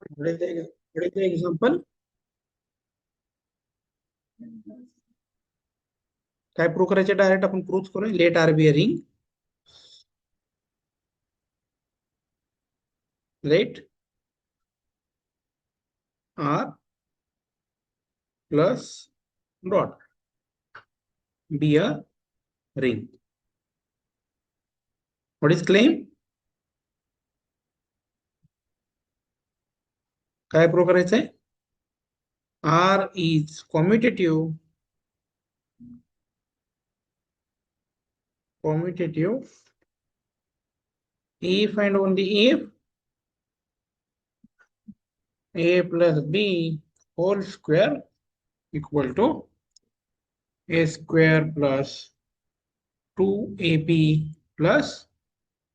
What is the example? काय prove करायचे direct आपण प्रूव्ह करू let R be a ring let R plus dot be a ring. What is claim? काय prove करायचंय? R is commutative if and only if a plus b whole square equal to a square plus 2ab plus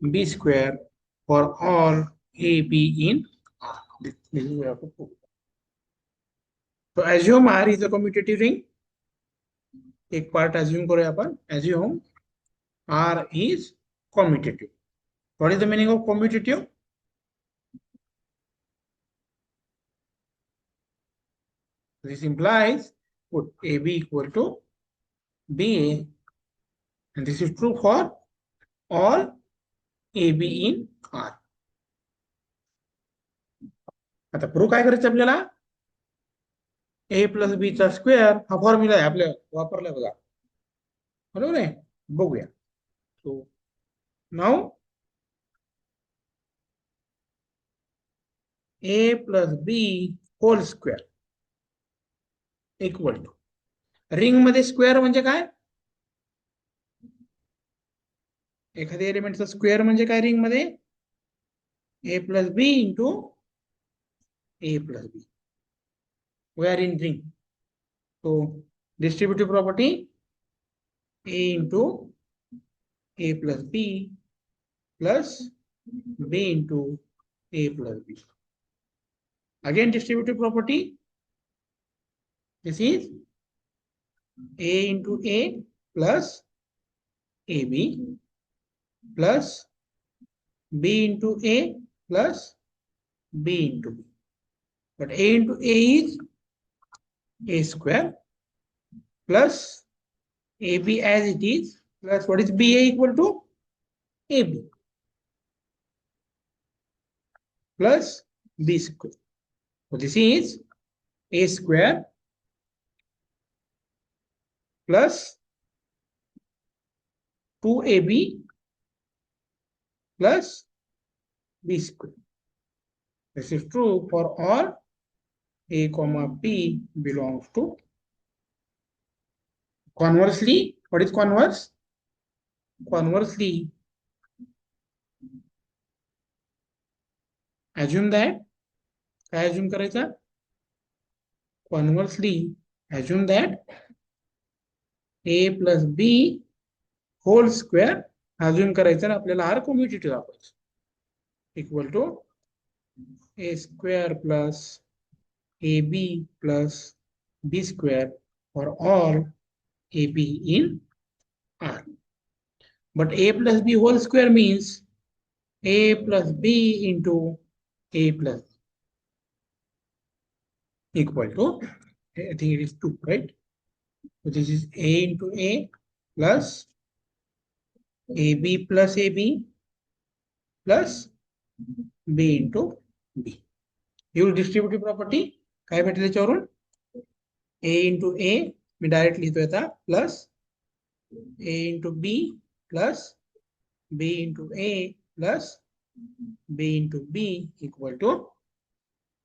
b square for all ab in R. This is we have to prove. So assume R is a commutative ring. एक part assume करूया आपण. Assume R is commutative. What is the meaning of commutative? This implies put AB equal to BA, and this is true for all AB in R. आता prove काय करायचं आपल्याला? A plus B चा square हा formula आहे आपल्या वापरलाय बघा, बरोबर आहे. बघूया. So now A plus B whole square equal to ring मध्ये स्क्वेअर म्हणजे काय? एखाद्या एलिमेंटचा स्क्वेअर म्हणजे काय रिंग मध्ये? A plus B into A plus B. We are in ring. So distributive property a into a plus b plus b into a plus b. Again distributive property. This is a into a plus ab plus b into a plus b into b. But a into a is a square plus ab as it is plus what is ba equal to ab plus b square. So this is a square plus 2ab plus b square. This is true for all a comma b belongs to. Conversely, what is converse? Conversely, assume that. काय assume करायचा? Conversely, assume that a plus b whole square assume करायचा आणि आपल्याला r commutative दाखवायचं equal to a square plus ab plus b square for all ab in R. But a plus b whole square means a plus b into a plus equal to, I think it is 2, right? So this is a into a plus ab plus ab plus b into b. Use distributive property. काय भेटेल याच्यावरून? a into a me direct लिहितो आता plus a into b plus b into a plus b into b equal to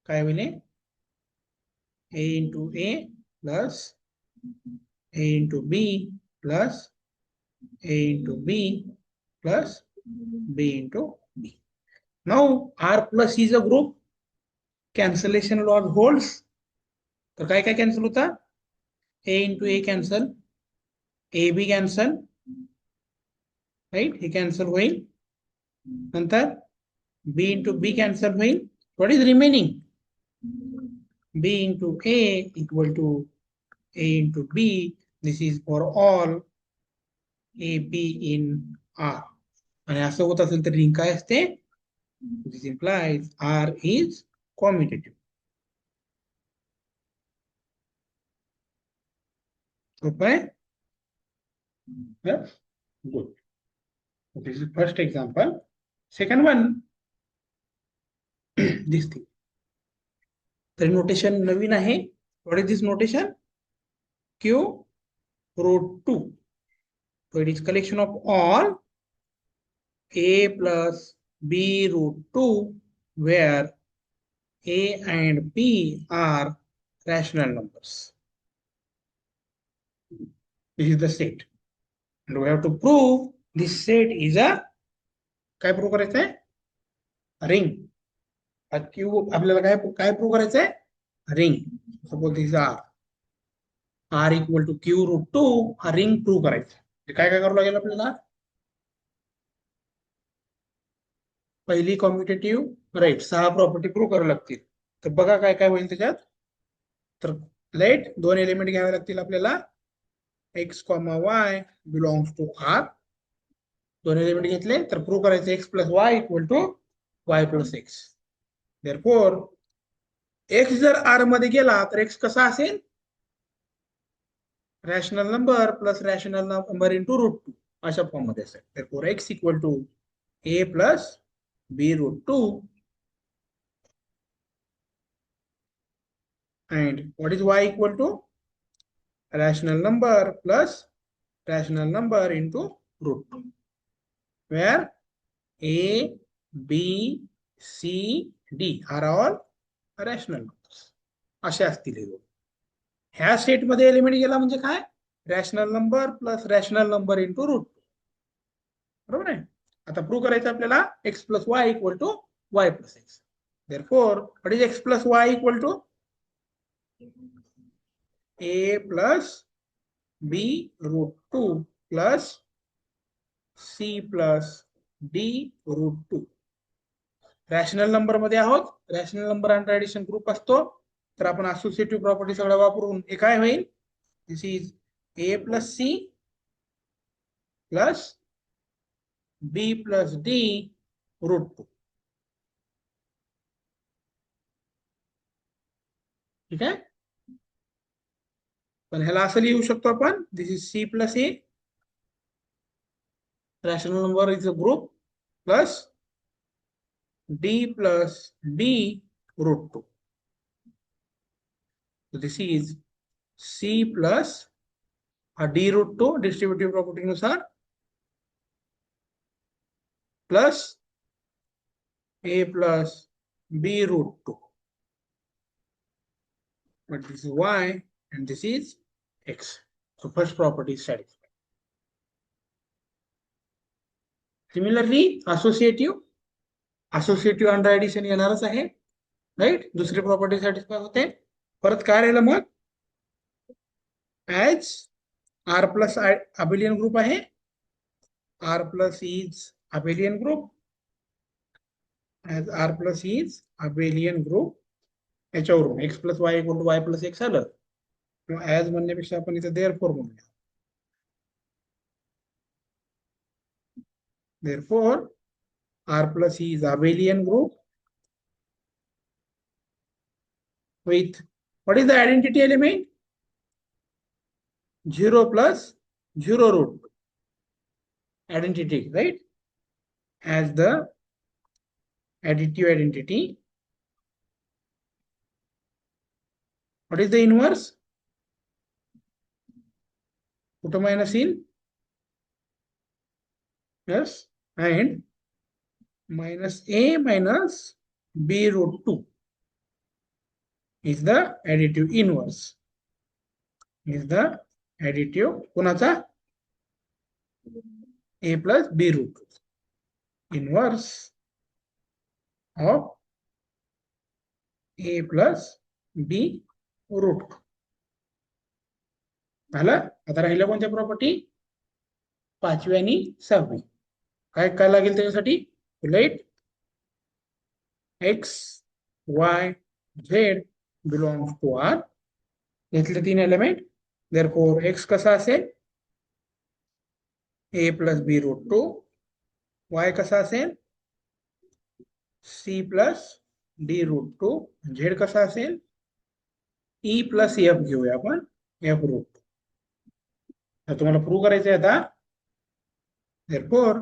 काय होईल? a into a plus a into b plus a into b plus b into b. Now r plus is a group. Cancellation law holds. तर काय काय cancel होता? a into a cancel, ab cancel, right? Hey cancel होईल. नंतर b into b cancel होईल. What is remaining? b into a equal to a into b. This is for all a b in R. आणि असं होत असेल तर ring काय असते? This implies R is commutative. Okay? Yeah, good. This is first example. Second one, this thing. The notation नवीन आहे. What is this notation? Q root 2. So it is collection of all a plus b root 2 where a and b are rational numbers. This is the set. And we have to prove this set is a काय prove करायचं आहे ring. Q आपल्याला काय काय prove करायचं आहे ring. Suppose this are equal to q root 2 हा ring prove करायचं. काय काय करावं लागेल आपल्याला पहिली कॉम्युटेटिव्ह राईट 6 प्रॉपर्टी प्रूव्ह करावं लागतील. तर बघा काय काय होईल त्याच्यात. तर लेट 2 एलिमेंट घ्यावे लागतील आपल्याला x, y belongs to r. 2 element घेतले तर प्रूव्ह करायचं x plus y equal to y plus x. Therefore x जर r मध्ये गेला तर x कसा असेल rational number plus rational number into root 2 अशा फॉर्म मध्ये असेल. Therefore x equal to a plus b root 2 and what is y equal to rational number plus rational number into root 2 where a b c d are all rational numbers. असे असतील हे दोन. ह्या state मध्ये element गेला म्हणजे काय rational number plus rational number into root 2. बरोबर आहे. आता प्रूव्ह करायचं आपल्याला x plus Y equal to Y plus x. Therefore what is x plus Y equal to a plus b root 2 plus c plus d root 2. Rational number मध्ये आहोत. Rational number under addition group असतो. तर आपण associative property सगळं वापरून हे काय होईल this is a plus c plus b plus d root 2. ठीक आहे. पण ह्याला असं लिहू शकतो आपण this is c plus a rational number is a group plus d plus d root 2. So this is c plus d root 2 distributive property नुसार plus a plus b root 2. But this is y and this is x. So first property is satisfied. Similarly, associative under addition येणारच आहे right. दुसरी property satisfy होते. परत काय राहिलं मग as R plus abelian group आहे. R plus is abelian group as R plus is abelian group याच्यावरून X plus Y equal to Y plus X आलं किंवा ऍज म्हणण्यापेक्षा आपण इथं देअरफॉर म्हणूया. Therefore, R plus E is abelian group with what is the identity element? 0 plus 0 root identity, right? As the additive identity. What is the inverse? Put a minus in. Yes, and minus a minus b root 2 is the additive inverse. Is the additive कोणाचा a plus b root 2 inverse of a plus b root 2. झालं. आता राहिल्या कोणत्या property 5वी आणि 6वी. काय काय लागेल त्याच्यासाठी let x y z belongs to r. घेतले 3 एलिमेंट. देअरफॉर x कसा असेल a plus b root 2. y कसा असेल c प्लस d√2 झेड कसा असेल E प्लस एफ घेऊया आपण f√2. तर तुम्हाला प्रूव्ह करायचं आहे आता therefore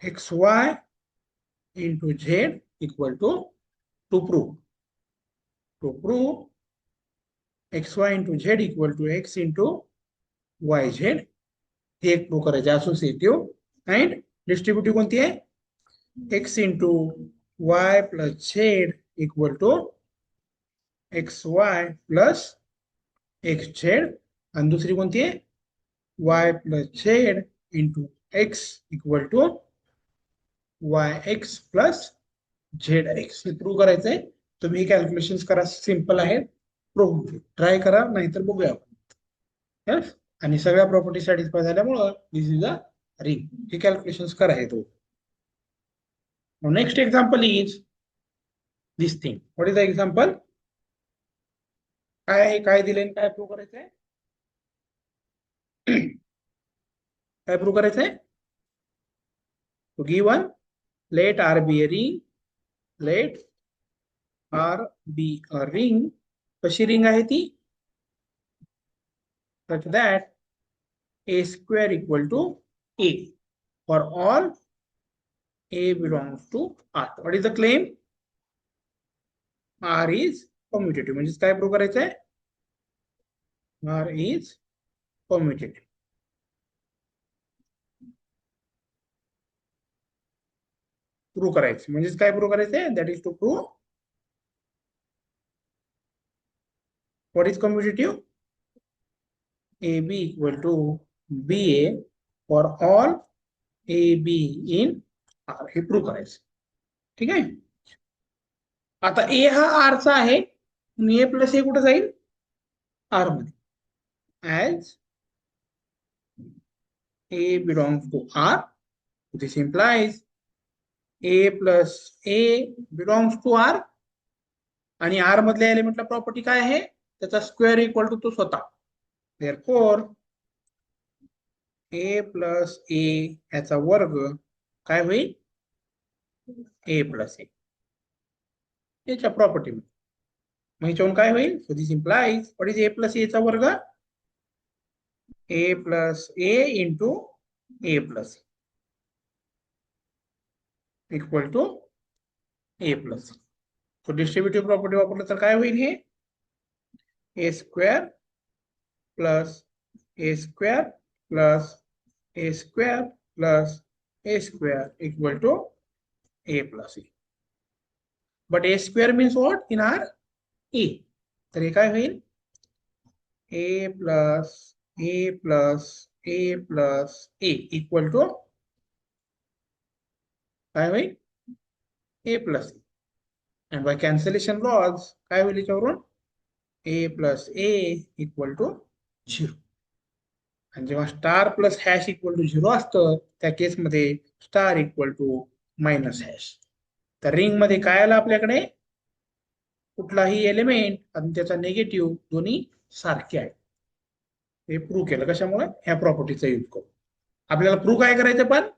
xy into z equal to prove xy into z equal to x into yz हे एक प्रूव्ह करायचे असोसिएटिव्ह अँड डिस्ट्रीब्युटिव्ह कोणती आहे x into y plus z equal to xy plus xz आणि दुसरी कोणती आहे y plus z into x equal to yx plus zx हे prove करायचंय. तुम्ही कॅल्क्युलेशन्स करा, सिंपल आहे, प्रूव्ह ट्राय करा, नाहीतर बघूया आपण. yes? आणि सगळ्या प्रॉपर्टी सॅटिस्फाय झाल्यामुळं दिस इज अ रिंग. हे कॅल्क्युलेशन्स करा हे तो. Next example is this thing. What is the example? काय आहे, काय दिले, काय प्रूव्ह करायचंय? काय प्रूव्ह करायचंय? तो given let R be a ring, let R be a ring. कशी रिंग आहे ती? such that a square equal to a for all a belongs to R. What is the claim? R is commutative. म्हणजे काय prove करायचंय? R is commutative. Prove करायचं म्हणजे काय prove करायचंय? That is to prove what is commutative? AB equal to BA for all AB in R. हे prove करायचं. ठीक आहे. आता A हा R चा आहे, A प्लस ए कुठे जाईल? R मध्ये. As A belongs to R, this implies A plus A belongs to R. आणि R मधल्या एलिमेंटला प्रॉपर्टी काय आहे? त्याचा स्क्वेअर इक्वल टू तो स्वतः. therefore A प्लस A याचा वर्ग काय होईल? A प्लस A याच्या प्रॉपर्टी मध्ये. मग ह्याच्यावरून काय होईल? So this implies what is A plus A चा वर्ग? A plus A into A plus equal to A plus. तो डिस्ट्रीब्युटिव्ह प्रॉपर्टी वापरलं तर काय होईल? हे A square plus A square plus A square plus A square equal to A plus A. But A square means what in R? A. तर हे काय होईल? A plus A plus A plus A equal to काय होईल? A plus A. and by cancellation laws काय होईल याच्यावरून? A plus A equal to 0. आणि जेव्हा star plus hash equal to 0 असतं त्या केसमध्ये star equal to minus hash. तर रिंग मध्ये काय आलं आपल्याकडे? कुठलाही एलिमेंट आणि त्याचा निगेटिव्ह दोन्ही सारखे आहेत. हे प्रूव्ह केलं कशामुळे? ह्या प्रॉपर्टीचा यूज करून. आपल्याला प्रूव्ह काय करायचं पण?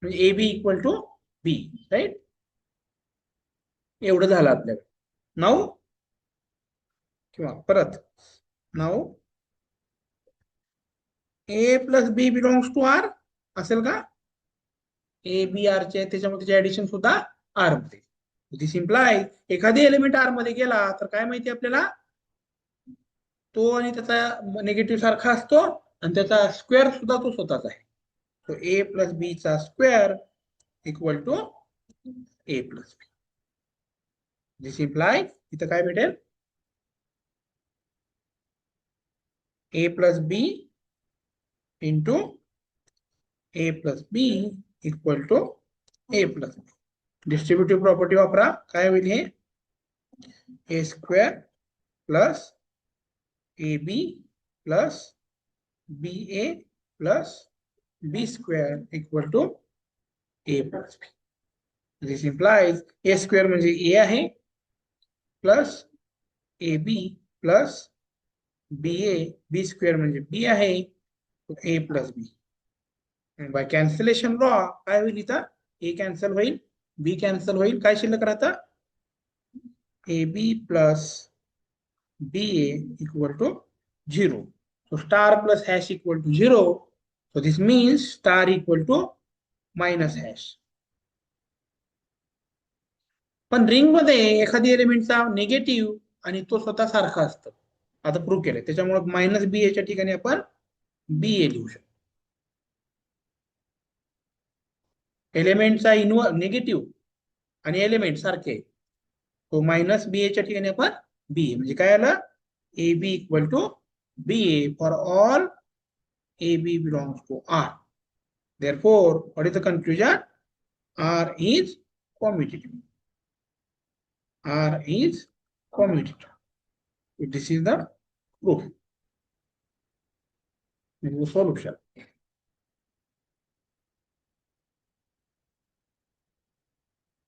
म्हणजे A B equal to B, right? एवढं झालं आपल्याकडे. नाऊ किंवा परत now A plus B belongs to R असेल का? ए बी आर चे त्याच्यामध्ये ऍडिशन सुद्धा आर मध्ये. दिस इम्प्लाइज एखादी एलिमेंट आर मध्ये गेला तर काय माहिती आपल्याला? तो आणि त्याचा निगेटिव्ह सारखा असतो आणि त्याचा स्क्वेअर सुद्धा तो स्वतःच आहे. तो ए प्लस बी चा square equal to A plus B. This implies इथं काय भेटेल? A plus B into A plus B equal to A plus B. Distributive property वापरा. काय होईल हे? A square plus A B plus B A plus B square equal to A plus B. This implies A square म्हणजे A आहे plus A B plus B A B square म्हणजे B आहे A plus B. By cancellation law काय होईल इथं? A cancel होईल B cancel होईल, काय शिल्लक राहतं? A B plus B A equal to 0. So star plus hash equal to 0. So this means star equal to minus hash. पण ring मध्ये एखादी एलिमेंटचा निगेटिव्ह आणि तो स्वतः सारखा असतो. आता प्रूव्ह केलंय, त्याच्यामुळे मायनस बी एच्या ठिकाणी आपण बी ए लिहू शकतो. एलिमेंटचा निगेटिव्ह आणि एलिमेंट सारखे, तो मायनस बी एच्या ठिकाणी आपण बी ए, म्हणजे काय आलं? A B equal to B A for all A B belongs to R. Therefore, what is the conclusion? R is commutative. R is commutative. This is the proof. This is the solution.